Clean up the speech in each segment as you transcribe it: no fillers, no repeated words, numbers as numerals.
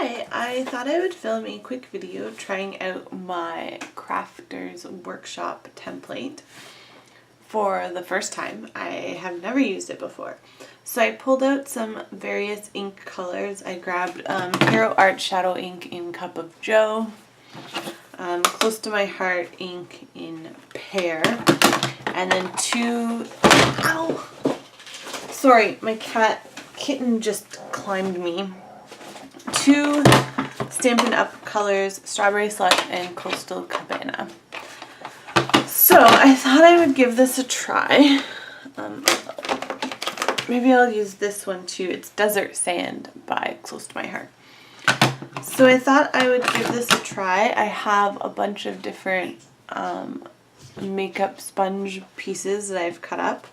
Hi, I thought I would film a quick video trying out my Crafters Workshop template for the first time. I have never used it before. So I pulled out some various ink colors. I grabbed Hero Art Shadow ink in Cup of Joe, Close to My Heart ink in Pear, and then ow! Sorry, my kitten just climbed me. 2 Stampin' Up! Colors, Strawberry Slush and Coastal Cabana. So I thought I would give this a try. Maybe I'll use this one too. It's Desert Sand by Close to My Heart. So I thought I would give this a try. I have a bunch of different makeup sponge pieces that I've cut up.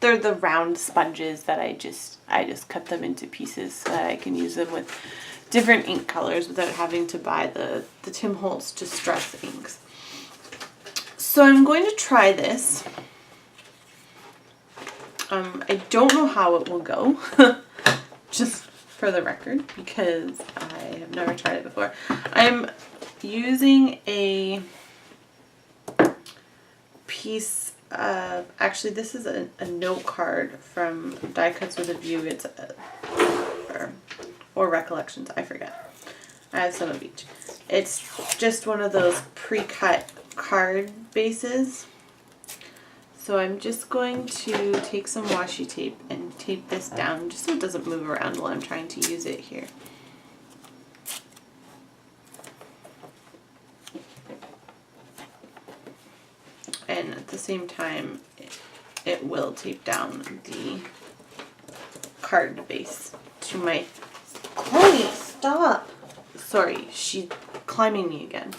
They're the round sponges that I just cut them into pieces so that I can use them with different ink colors without having to buy the Tim Holtz Distress inks. So I'm going to try this. I don't know how it will go, just for the record, because I have never tried it before. I'm using a piece of, actually this is a note card from Die Cuts with a View. It's or Recollections, I forget. I have some of each. It's just one of those pre-cut card bases. So I'm just going to take some washi tape and tape this down just so it doesn't move around while I'm trying to use it here. And at the same time, it will tape down the card base to my... Chloe, stop! Sorry, she's climbing me again.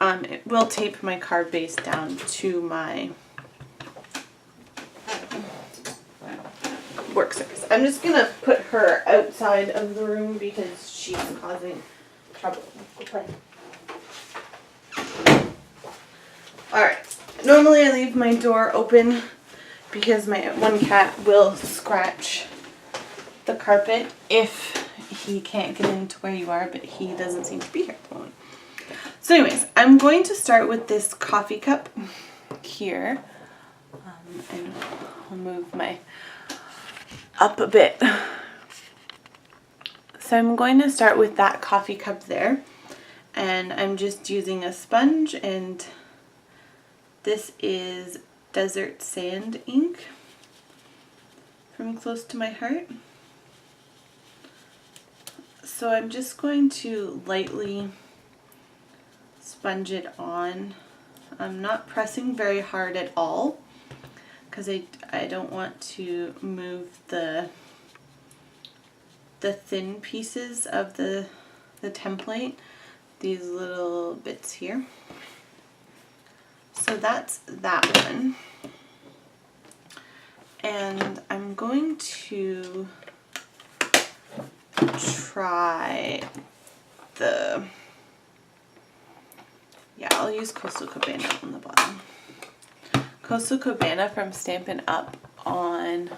It will tape my card base down to my work surface. I'm just going to put her outside of the room because she's causing trouble. Go play. Alright, normally I leave my door open because my one cat will scratch the carpet if he can't get into where you are, but he doesn't seem to be here at the moment. So anyways, I'm going to start with this coffee cup here, and I'll move my up a bit. So I'm going to start with that coffee cup there, and I'm just using a sponge, and this is Desert Sand ink from Close to My Heart. So I'm just going to lightly sponge it on. I'm not pressing very hard at all because I don't want to move the thin pieces of the template, these little bits here. So that's that one. And I'm going to try I'll use Coastal Cabana on the bottom. Coastal Cabana from Stampin' Up! On,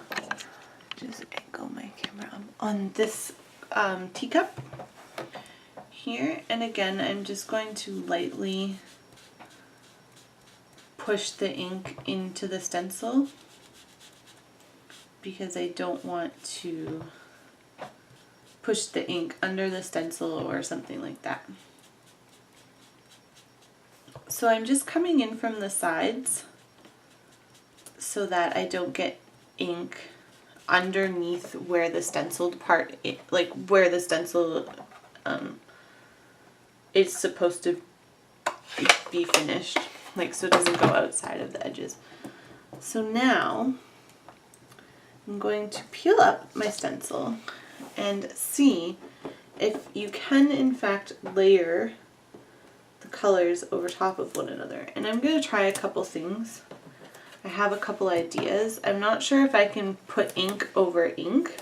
just angle my camera up, on this teacup here. And again, I'm just going to lightly push the ink into the stencil because I don't want to push the ink under the stencil or something like that. So I'm just coming in from the sides so that I don't get ink underneath where the stenciled part, like where the stencil is supposed to be finished, like so it doesn't go outside of the edges. So now I'm going to peel up my stencil and see if you can in fact layer the colors over top of one another. And I'm going to try a couple things. I have a couple ideas. I'm not sure if I can put ink over ink,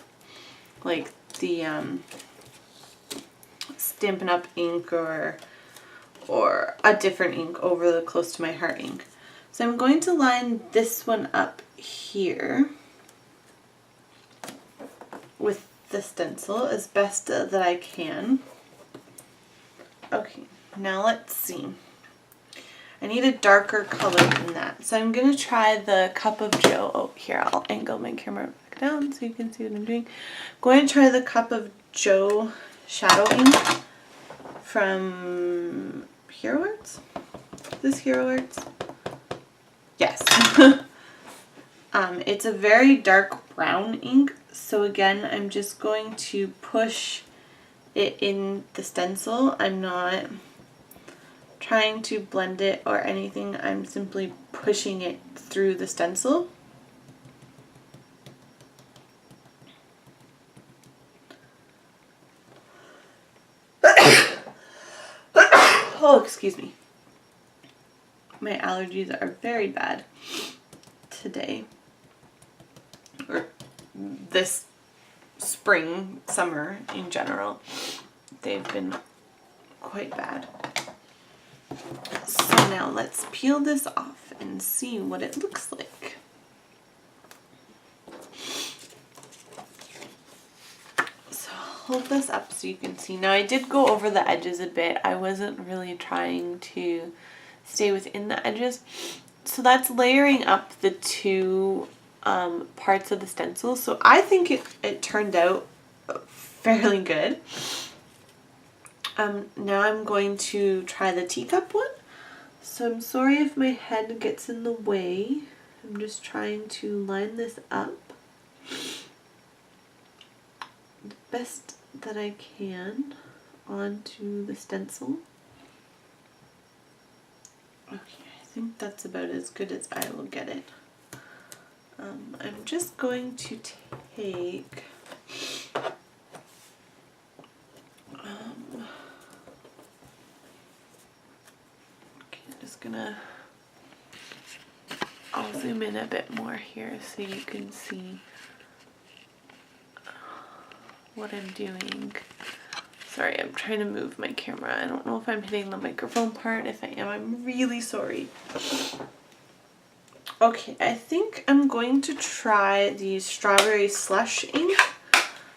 like the Stampin' Up! Ink or a different ink over the Close to My Heart ink. So I'm going to line this one up here the stencil as best that I can. Okay, now let's see. I need a darker color than that. So I'm going to try the Cup of Joe. Oh, here, I'll angle my camera back down so you can see what I'm doing. I'm going to try the Cup of Joe Shadow Ink from Hero Arts. Is this Hero Arts? Yes. It's a very dark brown ink. So again, I'm just going to push it in the stencil. I'm not trying to blend it or anything. I'm simply pushing it through the stencil. Oh, excuse me. My allergies are very bad today. Or this spring, summer in general. They've been quite bad. So now let's peel this off and see what it looks like. So hold this up so you can see. Now I did go over the edges a bit. I wasn't really trying to stay within the edges. So that's layering up the two parts of the stencil. So I think it turned out fairly good. Now I'm going to try the teacup one. So I'm sorry if my head gets in the way. I'm just trying to line this up the best that I can onto the stencil. Okay, I think that's about as good as I will get it. I'm just going to take I'll zoom in a bit more here so you can see what I'm doing. Sorry, I'm trying to move my camera. I don't know if I'm hitting the microphone part. If I am, I'm really sorry. Okay, I think I'm going to try the Strawberry Slush ink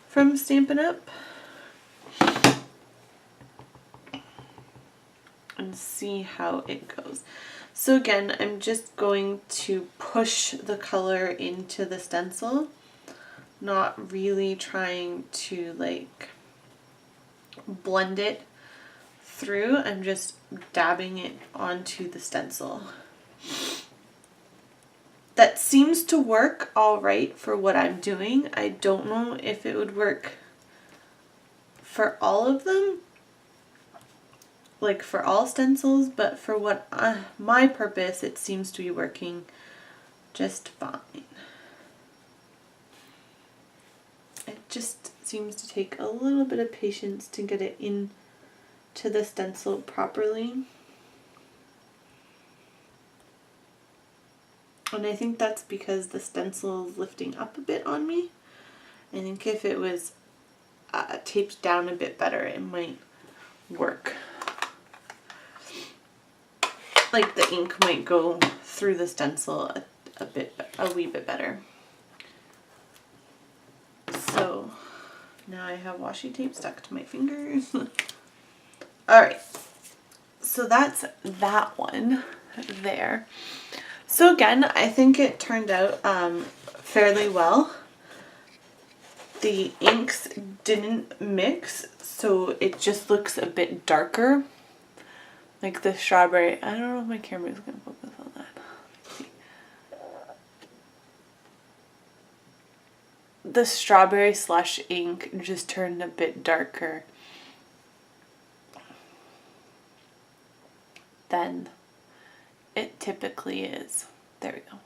from Stampin' Up! And see how it goes. So again, I'm just going to push the color into the stencil, not really trying to like blend it through. I'm just dabbing it onto the stencil. That seems to work all right for what I'm doing. I don't know if it would work for all of them, like for all stencils, but for what my purpose, it seems to be working just fine. It just seems to take a little bit of patience to get it into the stencil properly. And I think that's because the stencil is lifting up a bit on me. I think if it was taped down a bit better, it might work. Like the ink might go through the stencil a wee bit better. So now I have washi tape stuck to my fingers. Alright, so that's that one there. So again, I think it turned out fairly well. The inks didn't mix, so it just looks a bit darker. Like the strawberry, I don't know if my camera is going to focus on that. Let's see. The Strawberry Slush ink just turned a bit darker than it typically is. There we go.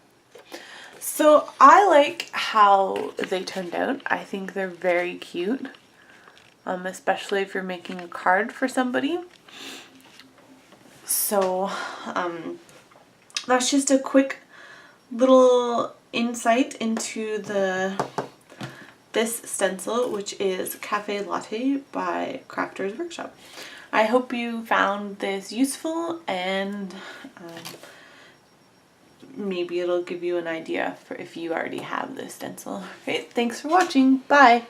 So I like how they turned out. I think they're very cute, especially if you're making a card for somebody. So that's just a quick little insight into this stencil, which is Cafe Latte by Crafters Workshop. I hope you found this useful, and maybe it'll give you an idea for if you already have this stencil. Okay, thanks for watching. Bye!